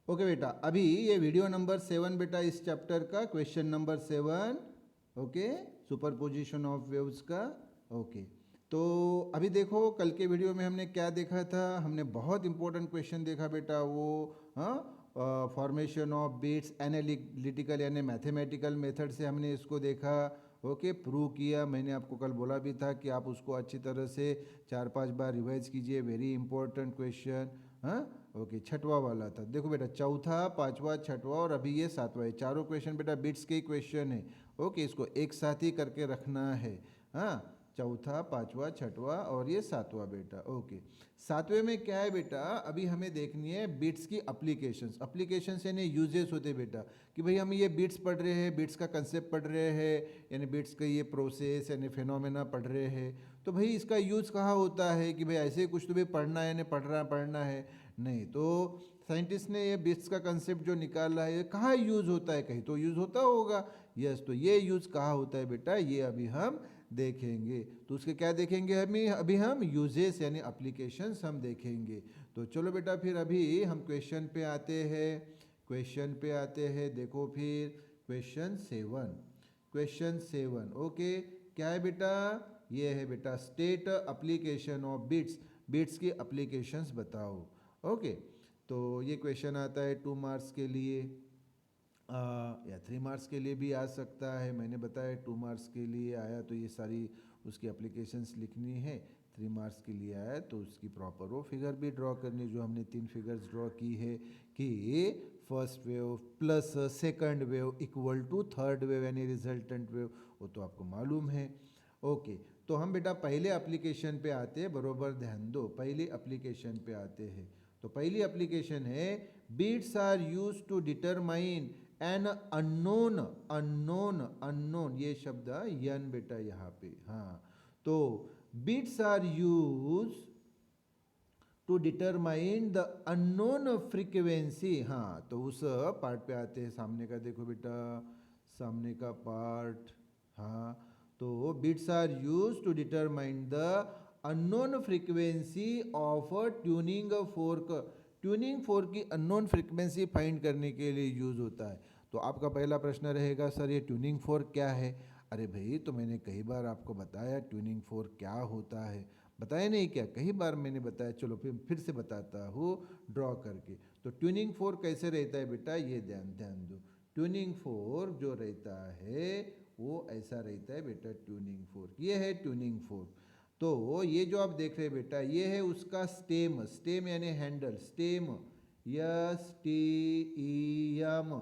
Okay बेटा, अभी ये वीडियो नंबर 7 बेटा इस चैप्टर का question number 7, okay, superposition of waves का। ओके, तो अभी देखो कल के वीडियो में हमने क्या देखा था, हमने बहुत इंपॉर्टेंट क्वेश्चन देखा बेटा, वो फॉर्मेशन ऑफ बीट्स एनालिटिकल यानी मैथमेटिकल मेथड से हमने इसको देखा। ओके, प्रूव किया। मैंने आपको कल बोला भी था कि आप उसको अच्छी तरह से 4-5 बार रिवाइज कीजिए, वेरी इंपॉर्टेंट क्वेश्चन। हाँ, ओके, छठवा वाला था। देखो बेटा, चौथा, पांचवा, छठवा और अभी ये सातवां, ये चारों क्वेश्चन बेटा बिट्स के ही क्वेश्चन है। ओके, इसको एक साथ ही करके रखना है। हाँ, चौथा, पांचवा, छठवा और ये सातवां बेटा। ओके, सातवें में क्या है बेटा, अभी हमें देखनी है बिट्स की अप्लीकेशंस। अप्लीकेशंस यानी यूजेस होते बेटा, कि भाई हम ये बिट्स पढ़ रहे हैं, बिट्स का कंसेप्ट पढ़ रहे हैं, यानी बिट्स का ये प्रोसेस यानी फिनोमेना पढ़ रहे हैं, तो भाई इसका यूज़ कहाँ होता है कि भाई ऐसे ही कुछ तो भी पढ़ना है, यानी पढ़ना है नहीं। तो साइंटिस्ट ने ये बिट्स का कंसेप्ट जो निकाला है, ये कहाँ यूज़ होता है, कहीं तो यूज़ होता होगा। यस, तो ये यूज़ कहाँ होता है बेटा, ये अभी हम देखेंगे। तो उसके क्या देखेंगे, अभी हम यूजेस यानी अप्लीकेशंस हम देखेंगे। तो चलो बेटा, फिर अभी हम क्वेश्चन पे आते हैं। क्वेश्चन पे आते हैं, देखो फिर क्वेश्चन 7। क्वेश्चन 7, ओके, क्या है बेटा, ये है बेटा state application of bits. Bits की अप्लीकेशंस बताओ। ओके, तो ये क्वेश्चन आता है 2 मार्क्स के लिए, या 3 मार्क्स के लिए भी आ सकता है। मैंने बताया 2 मार्क्स के लिए आया तो ये सारी उसकी एप्लीकेशंस लिखनी है। 3 मार्क्स के लिए आया तो उसकी प्रॉपर वो फिगर भी ड्रॉ करनी, जो हमने 3 फिगर्स ड्रॉ की है कि first wave plus second wave equal to third wave यानी रिजल्टेंट वेव, वो तो आपको मालूम है। ओके, तो हम बेटा पहले एप्लीकेशन पे आते हैं, बरोबर ध्यान दो, पहले एप्लीकेशन पे आते हैं। तो पहली एप्लीकेशन है beats are use to determine an unknown. Unknown, unknown ये शब्द यन बेटा यहाँ पे, हाँ, तो beats are use to determine the unknown frequency. हाँ, तो उस पार्ट पे आते हैं, सामने का देखो बेटा, सामने का पार्ट। हाँ, तो beats are use to determine the unknown frequency of tuning fork. Tuning fork की अननोन फ्रीक्वेंसी फाइंड करने के लिए यूज होता है। तो आपका पहला प्रश्न रहेगा, सर ये ट्यूनिंग फोर्क क्या है। अरे भाई, तो मैंने कई बार आपको बताया ट्यूनिंग फोर्क क्या होता है, बताया नहीं क्या, कई बार मैंने बताया। चलो फिर से बताता हूँ ड्रॉ करके। तो ट्यूनिंग फोर्क कैसे रहता है बेटा, ये ध्यान ध्यान दो। ट्यूनिंग फोर्क जो रहता है वो ऐसा रहता है बेटा, ट्यूनिंग फोर्क, ये है ट्यूनिंग फोर्क। तो ये जो आप देख रहे हैं बेटा, ये है उसका स्टेम। स्टेम यानी handle, stem, S T E M,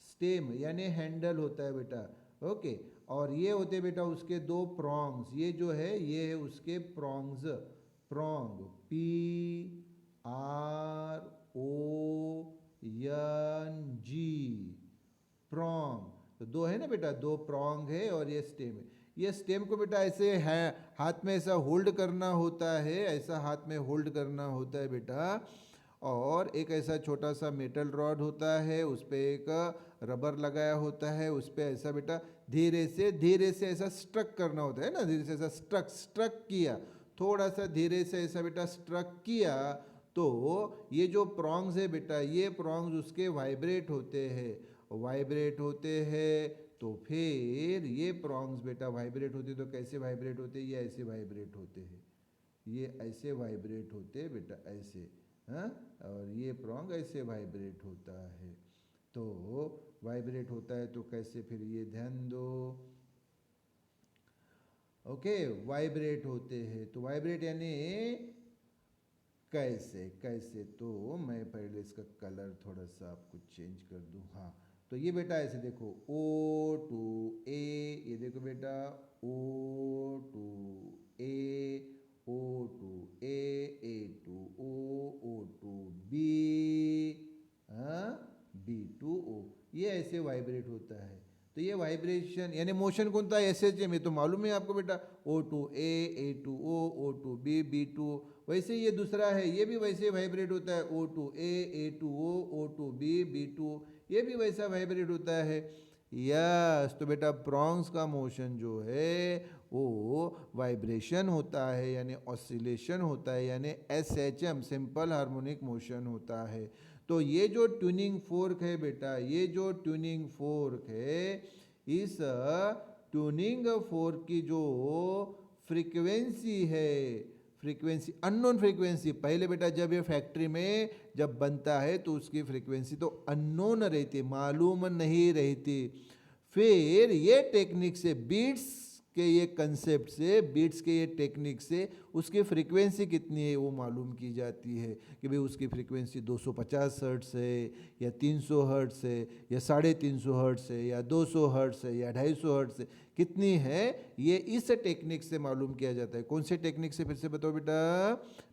stem यानी हैंडल होता है बेटा। ओके, और ये होते बेटा उसके दो प्रॉन्ग्स, ये जो है ये है उसके prongs. Prong, P R O N G, prong. तो दो है ना बेटा, दो प्रॉन्ग है और ये स्टेम है। ये स्टेम को बेटा ऐसे है, हाथ में ऐसा होल्ड करना होता है, ऐसा हाथ में होल्ड करना होता है बेटा। और एक ऐसा छोटा सा मेटल रॉड होता है, उस पर एक रबर लगाया होता है, उस पर ऐसा बेटा धीरे से ऐसा स्ट्रक करना होता है ना, धीरे से ऐसा स्ट्रक स्ट्रक किया, थोड़ा सा धीरे से ऐसा बेटा स्ट्रक किया, तो ये जो प्रॉन्ग्स है बेटा, ये प्रॉन्ग्स उसके वाइब्रेट होते हैं, वाइब्रेट होते हैं। तो फिर ये प्रॉन्ग्स बेटा वाइब्रेट होते, तो कैसे वाइब्रेट होते, ये ऐसे वाइब्रेट होते हैं, ये ऐसे वाइब्रेट होते हैं बेटा, ऐसे, हाँ, और ये प्रॉन्ग ऐसे वाइब्रेट होता है। तो वाइब्रेट होता है तो कैसे, फिर ये ध्यान दो। ओके, वाइब्रेट होते हैं, तो वाइब्रेट यानी कैसे कैसे, तो मैं पहले इसका कलर थोड़ा सा आपको चेंज कर दूं। हाँ, तो ये बेटा ऐसे देखो, ओ टू ए, ये देखो बेटा, O to A, O to A to O to B, हाँ, बी टू ओ, ये ऐसे वाइब्रेट होता है। तो ये वाइब्रेशन यानी मोशन कौन था, एस एच में तो मालूम है आपको बेटा, O to A to O to B to O. वैसे ये दूसरा है, ये भी वैसे वाइब्रेट होता है, O to A to O to B to O, ये भी वैसा वाइब्रेट होता है। यस, तो बेटा प्रॉन्ग्स का मोशन जो है वो वाइब्रेशन होता है, यानी ऑसिलेशन होता है, यानी S H M, simple harmonic motion होता है। तो ये जो ट्यूनिंग फोर्क है बेटा, ये जो ट्यूनिंग फोर्क है, इस ट्यूनिंग फोर्क की जो फ्रीक्वेंसी है, फ्रीक्वेंसी अननोन फ्रीक्वेंसी, पहले बेटा जब ये फैक्ट्री में जब बनता है तो उसकी फ्रीक्वेंसी तो अननोन रहती, मालूम नहीं रहती। फिर ये टेक्निक से, बीट्स के ये कंसेप्ट से, बीट्स के ये टेक्निक से उसकी फ्रीक्वेंसी कितनी है वो मालूम की जाती है कि भाई उसकी फ्रीक्वेंसी 250 हर्ट्स है या 300 हर्ट्स है या 350 हर्ट्स है या 200 हर्ट्स है या 250 हर्ट्स है, कितनी है ये इस टेक्निक से मालूम किया जाता है। कौन से टेक्निक से, फिर से बताओ बेटा,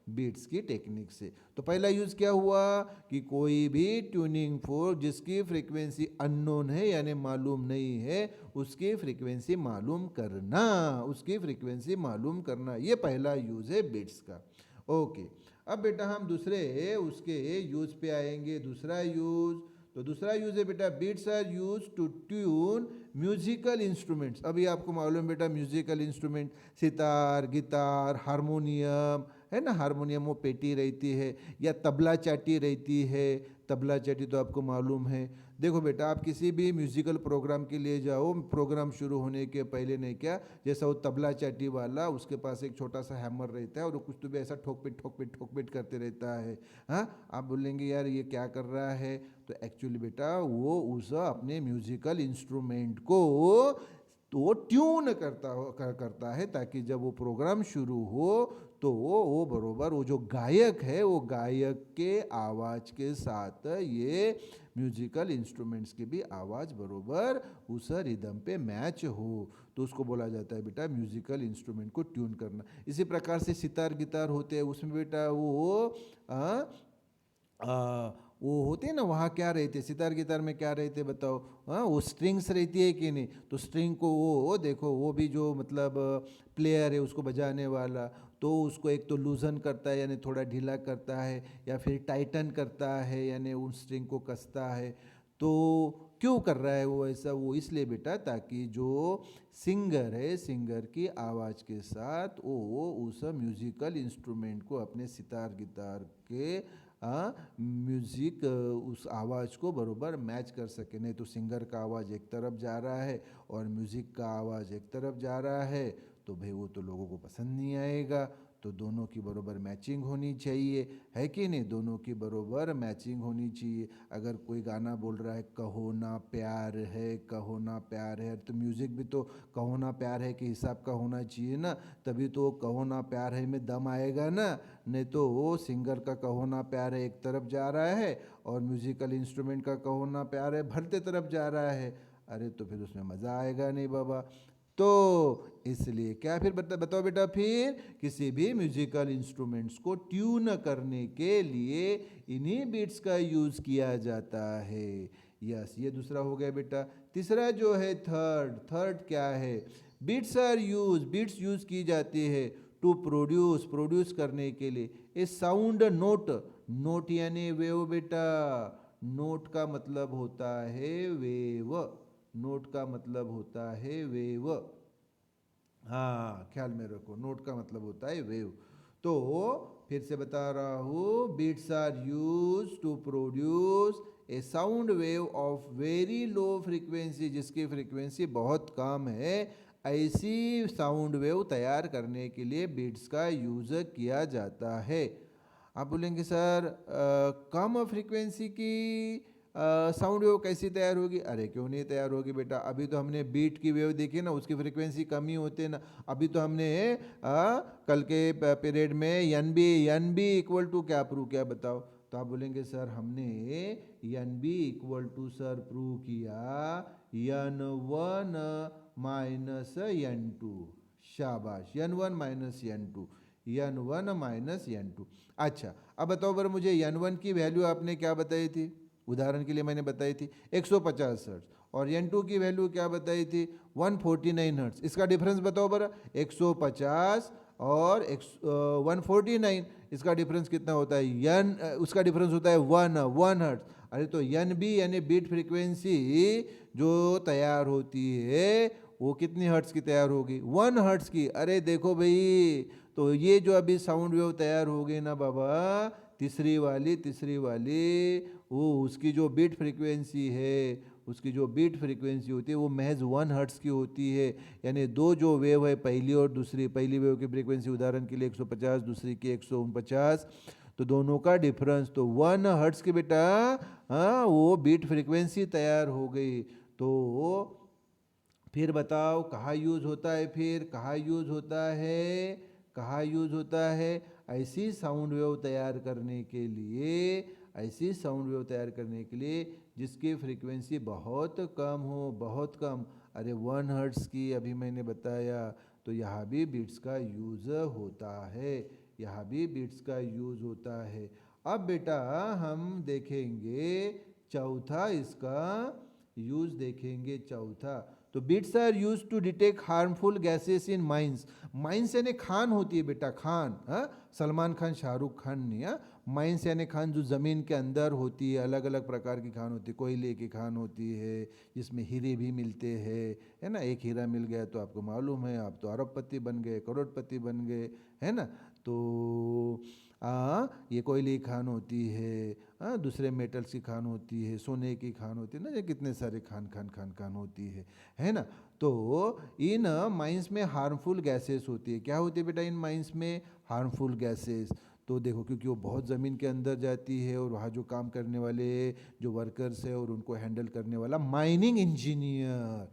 बीट्स की टेक्निक से। तो पहला यूज क्या हुआ कि कोई भी ट्यूनिंग फोर्क जिसकी फ्रीक्वेंसी अननोन है यानी मालूम नहीं है, उसकी फ्रीक्वेंसी मालूम करना, उसकी फ्रीक्वेंसी मालूम करना, ये पहला यूज है बीट्स का। ओके, अब बेटा हम दूसरे उसके यूज पे आएंगे। दूसरा यूज, तो दूसरा यूज है बेटा, beats are use to tune musical instruments. अभी आपको मालूम है बेटा musical instrument, sitar, guitar, harmonium है ना, हारमोनियम वो पेटी रहती है या तबला चाटी रहती है, तबला चाटी तो आपको मालूम है। देखो बेटा आप किसी भी म्यूजिकल प्रोग्राम के लिए जाओ, प्रोग्राम शुरू होने के पहले नहीं क्या, जैसा वो तबला चाटी वाला, उसके पास एक छोटा सा हैमर रहता है और वो कुछ तो भी ऐसा ठोक पिट करते रहता है। हाँ, आप बोलेंगे यार ये क्या कर रहा है, तो एक्चुअली बेटा वो उस अपने म्यूजिकल इंस्ट्रूमेंट को तो वो ट्यून करता है ताकि जब वो प्रोग्राम शुरू हो तो वो बरोबर वो जो गायक है वो गायक के आवाज़ के साथ ये म्यूजिकल इंस्ट्रूमेंट्स की भी आवाज़ बरोबर उस रिदम पे मैच हो, तो उसको बोला जाता है बेटा म्यूजिकल इंस्ट्रूमेंट को ट्यून करना। इसी प्रकार से सितार गिटार होते हैं, उसमें बेटा वो होते हैं ना, वहाँ क्या रहते, सितार गिटार में क्या रहते बताओ, हाँ वो स्ट्रिंग्स रहती है कि नहीं, तो स्ट्रिंग को वो देखो वो भी जो मतलब प्लेयर है उसको बजाने वाला, तो उसको एक तो लूजन करता है यानी थोड़ा ढीला करता है या फिर टाइटन करता है यानी उस स्ट्रिंग को कसता है। तो क्यों कर रहा है वो ऐसा, वो इसलिए बेटा ताकि जो सिंगर है, सिंगर की आवाज़ के साथ वो उस म्यूजिकल इंस्ट्रूमेंट को अपने सितार गिटार के म्यूज़िक उस आवाज़ को बरोबर मैच कर सके। नहीं तो सिंगर का आवाज़ एक तरफ जा रहा है और म्यूज़िक का आवाज़ एक तरफ जा रहा है तो भाई वो तो लोगों को पसंद नहीं आएगा। तो दोनों की बरोबर मैचिंग होनी चाहिए, है कि नहीं, दोनों की बरोबर मैचिंग होनी चाहिए। अगर कोई गाना बोल रहा है कहो ना प्यार है, कहो ना प्यार है, तो म्यूज़िक भी तो कहो ना प्यार है के हिसाब का होना चाहिए ना, तभी तो कहो ना प्यार है में दम आएगा ना। नहीं तो वो सिंगर का कहो ना प्यार है एक तरफ जा रहा है और म्यूजिकल इंस्ट्रूमेंट का कहो ना प्यार है भरते तरफ जा रहा है, अरे तो फिर उसमें मज़ा आएगा नहीं बाबा। तो इसलिए क्या, फिर बताओ बेटा, फिर किसी भी म्यूजिकल इंस्ट्रूमेंट्स को ट्यून करने के लिए इन्हीं बीट्स का यूज़ किया जाता है। यस, ये दूसरा हो गया बेटा। तीसरा जो है थर्ड क्या है, बीट्स यूज़ की जाती है टू प्रोड्यूस करने के लिए ए साउंड नोट यानी वेव बेटा, नोट का मतलब होता है वेव, नोट का मतलब होता है वेव, हाँ ख्याल में रखो, नोट का मतलब होता है वेव। तो फिर से बता रहा हूँ, beats are use to produce a sound wave of very low frequency, जिसकी फ्रीक्वेंसी बहुत कम है, ऐसी साउंड वेव तैयार करने के लिए बीट्स का यूज किया जाता है। आप बोलेंगे सर कम फ्रीक्वेंसी की साउंड वेव कैसी तैयार होगी, अरे क्यों नहीं तैयार होगी बेटा, अभी तो हमने बीट की वेव देखी ना, उसकी फ्रीक्वेंसी कम ही होते हैं ना। अभी तो हमने कल के पीरियड में एन बी इक्वल टू क्या प्रूव किया बताओ, तो आप बोलेंगे सर हमने N B equal to sir prove किया N1 माइनस N2, शाबाश, N1 minus N2, N1 minus N2। अच्छा अब बताओ बर मुझे N1 की वैल्यू आपने क्या बताई थी, उदाहरण के लिए मैंने बताई थी 150 हर्ट्ज, और N2 की वैल्यू क्या बताई थी 149 हर्ट्ज। इसका डिफरेंस बताओ बरा, 150 और 149, इसका डिफरेंस कितना होता है, उसका डिफरेंस होता है 1 हर्ट्ज। अरे तो एन बी यानी बीट फ्रीक्वेंसी जो तैयार होती है वो कितनी हर्ट्ज की तैयार होगी, 1 हर्ट्ज की। अरे देखो भाई, तो ये जो अभी साउंड वेव तैयार हो गई ना बाबा, तीसरी वाली वो उसकी जो बीट फ्रीक्वेंसी है, उसकी जो बीट फ्रीक्वेंसी होती है वो महज 1 हर्ट्ज़ की होती है। यानी दो जो वेव है, पहली और दूसरी, पहली वेव की फ्रीक्वेंसी उदाहरण के लिए 150, दूसरी की 149, तो दोनों का डिफरेंस तो 1 हर्ट्ज़ की बेटा, हाँ वो बीट फ्रीक्वेंसी तैयार हो गई। तो फिर बताओ कहाँ यूज होता है, फिर कहाँ यूज होता है, कहाँ यूज होता है? ऐसी साउंड वेव तैयार करने के लिए, ऐसी साउंड वेव तैयार करने के लिए जिसकी फ्रीक्वेंसी बहुत कम हो, बहुत कम। अरे 1 हर्ट्ज़ की अभी मैंने बताया, तो यहाँ भी बीट्स का यूज़ होता है, यहाँ भी बीट्स का यूज़ होता है। अब बेटा हम देखेंगे चौथा, इसका यूज़ देखेंगे चौथा। तो beats are use to detect harmful gases in mines. Mines यानी खान होती है बेटा, खान, हाँ, सलमान खान, शाहरुख खान नहीं, हाँ। माइंस यानी खान जो ज़मीन के अंदर होती है, अलग अलग प्रकार की खान होती है। कोयले की खान होती है जिसमें हीरे भी मिलते हैं, है ना। एक हीरा मिल गया तो आपको मालूम है, आप तो अरबपति बन गए, करोड़पति बन गए, है ना। तो ये कोयले की खान होती है, दूसरे मेटल्स की खान होती है, सोने की खान होती है ना, ये कितने सारे खान होती है ना। तो इन माइंस में हार्मफुल गैसेस होती है। क्या होती है बेटा इन माइंस में? Harmful gases. तो देखो क्योंकि वो बहुत ज़मीन के अंदर जाती है और वहाँ जो काम करने वाले जो वर्कर्स है और उनको हैंडल करने वाला माइनिंग इंजीनियर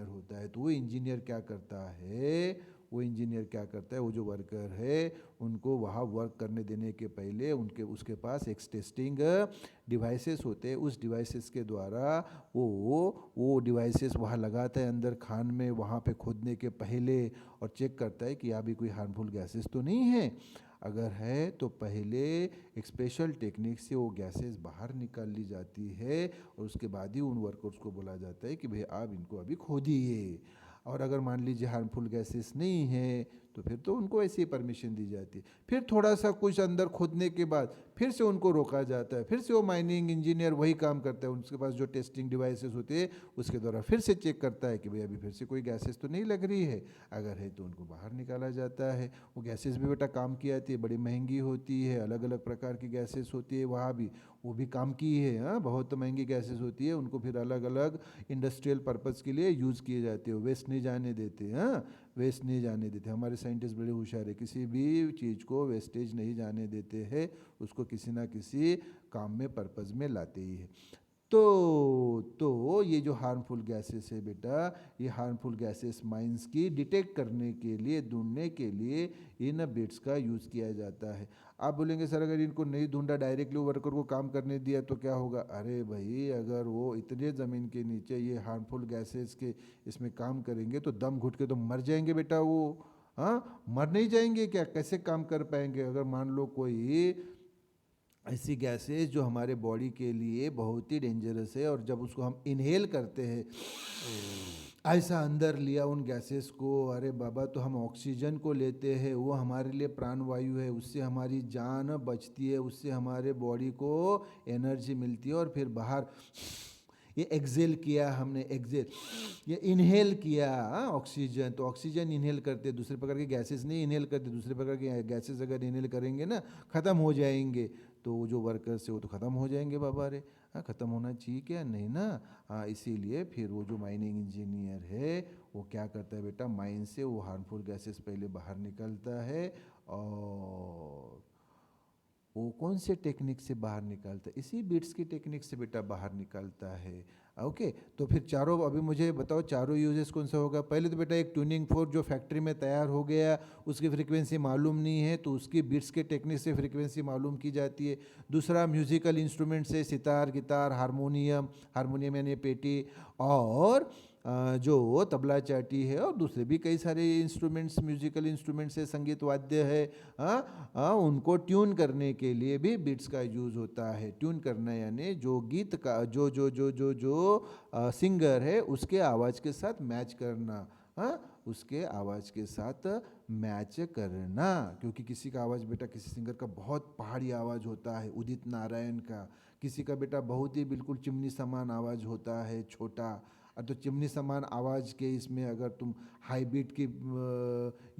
होता है। तो वो इंजीनियर क्या करता है, वो इंजीनियर क्या करता है, वो जो वर्कर है उनको वहाँ वर्क करने देने के पहले उसके पास एक टेस्टिंग डिवाइसेस होते हैं। उस डिवाइसेस के द्वारा वो डिवाइसेस वहाँ लगाता है अंदर खान में, वहाँ पे खोदने के पहले, और चेक करता है कि यहाँ भी कोई हार्मफुल गैसेस तो नहीं है। अगर है तो पहले एक स्पेशल टेक्निक से वो गैसेस बाहर निकाल ली जाती है और उसके बाद ही उन वर्कर्स को बोला जाता है कि भाई आप इनको अभी खोदिए। और अगर मान लीजिए हार्मफुल गैसेस नहीं है तो फिर तो उनको ऐसी परमिशन दी जाती है। फिर थोड़ा सा कुछ अंदर खोदने के बाद फिर से उनको रोका जाता है, फिर से वो माइनिंग इंजीनियर वही काम करता है, उसके पास जो टेस्टिंग डिवाइसेस होते हैं उसके द्वारा फिर से चेक करता है कि भाई अभी फिर से कोई गैसेस तो नहीं लग रही है। अगर है तो उनको बाहर निकाला जाता है। वो गैसेस भी बेटा काम की आती है, बड़ी महंगी होती है, अलग अलग प्रकार की गैसेस होती है, वहाँ भी वो भी काम की है, हाँ, बहुत महंगी गैसेस होती है। उनको फिर अलग अलग इंडस्ट्रियल पर्पज़ के लिए यूज़ किए जाते हैं, वेस्ट नहीं जाने देते, हाँ, वेस्ट नहीं जाने देते। हमारे साइंटिस्ट बड़े होशियार है, किसी भी चीज़ को वेस्टेज नहीं जाने देते हैं, उसको किसी ना किसी काम में पर्पज़ में लाते ही है। तो ये जो हार्मफुल गैसेस है बेटा, ये हार्मफुल गैसेस माइंस की डिटेक्ट करने के लिए, ढूंढने के लिए इन बिट्स का यूज़ किया जाता है। आप बोलेंगे सर अगर इनको नहीं ढूंढा, डायरेक्टली वर्कर को काम करने दिया तो क्या होगा? अरे भाई अगर वो इतने ज़मीन के नीचे ये हार्मफुल गैसेस के इसमें काम करेंगे तो दम घुट के तो मर जाएंगे बेटा वो, हाँ, मर नहीं जाएंगे क्या? कैसे काम कर पाएंगे? अगर मान लो कोई ऐसी गैसेस जो हमारे बॉडी के लिए बहुत ही डेंजरस है और जब उसको हम इनहेल करते हैं, ऐसा अंदर लिया उन गैसेस को, अरे बाबा, तो हम ऑक्सीजन को लेते हैं, वो हमारे लिए प्राणवायु है, उससे हमारी जान बचती है, उससे हमारे बॉडी को एनर्जी मिलती है। और फिर बाहर ये एक्सेल किया हमने, एक्सेल, ये इनहेल किया ऑक्सीजन, तो ऑक्सीजन इनहेल करते, दूसरे प्रकार के गैसेस नहीं इनहेल करते। दूसरे प्रकार के गैसेस अगर इनहेल करेंगे ना, ख़त्म हो जाएंगे, तो वो जो वर्कर्स है वो तो ख़त्म हो जाएंगे बाबा रे, हाँ, ख़त्म होना चाहिए क्या? नहीं ना, हाँ। इसीलिए फिर वो जो माइनिंग इंजीनियर है वो क्या करता है बेटा, माइन से वो हार्मफुल गैसेस पहले बाहर निकलता है, और वो कौन से टेक्निक से बाहर निकालता है? इसी बिट्स की टेक्निक से बेटा बाहर निकालता है। ओके, तो फिर चारों अभी मुझे बताओ चारों यूजेस कौन सा होगा? पहले तो बेटा एक ट्यूनिंग फोर्क जो फैक्ट्री में तैयार हो गया, उसकी फ्रीक्वेंसी मालूम नहीं है तो उसकी बिट्स के टेक्निक से फ्रीक्वेंसी मालूम की जाती है। दूसरा म्यूजिकल इंस्ट्रूमेंट से सितार, गिटार, हारमोनियम, हारमोनियम यानी पेटी, और जो तबला चाटी है, और दूसरे भी कई सारे इंस्ट्रूमेंट्स, म्यूजिकल इंस्ट्रूमेंट्स है, संगीत वाद्य है, उनको ट्यून करने के लिए भी बीट्स का यूज़ होता है। ट्यून करना यानी जो गीत का जो सिंगर है उसके आवाज़ के साथ मैच करना, उसके आवाज़ के साथ मैच करना। क्योंकि किसी का आवाज़ बेटा, किसी सिंगर का बहुत पहाड़ी आवाज़ होता है, उदित नारायण का, किसी का बेटा बहुत ही बिल्कुल चिमनी समान आवाज़ होता है, छोटा। तो चिमनी समान आवाज़ के इसमें अगर तुम हाई बीट की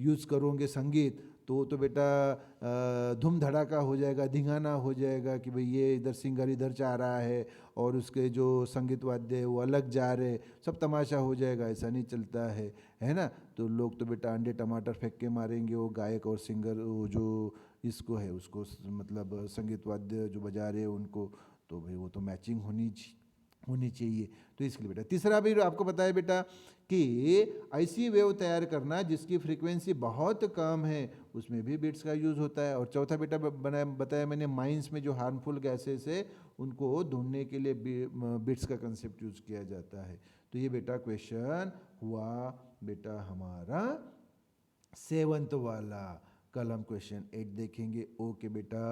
यूज़ करोगे संगीत तो बेटा धूम धड़ाका हो जाएगा, धिंगाना हो जाएगा कि भाई ये इधर सिंगर इधर जा रहा है और उसके जो संगीत वाद्य है वो अलग जा रहे, सब तमाशा हो जाएगा, ऐसा नहीं चलता है ना। तो लोग तो बेटा अंडे टमाटर फेंक के मारेंगे, वो गायक और सिंगर वो जो इसको है उसको मतलब संगीत वाद्य जो बजा रहे हैं उनको, तो भाई वो तो मैचिंग होनी चाहिए। तो इसके लिए बेटा तीसरा भी आपको पता है बेटा कि ऐसी वेव तैयार करना जिसकी फ्रीक्वेंसी बहुत कम है, उसमें भी बिट्स का यूज़ होता है। और चौथा बेटा बताया मैंने, माइंस में जो हार्मफुल गैसेस है उनको ढूंढने के लिए बिट्स का कंसेप्ट यूज़ किया जाता है। तो ये बेटा क्वेश्चन हुआ बेटा हमारा 7th वाला। कल हम क्वेश्चन 8 देखेंगे। ओके बेटा।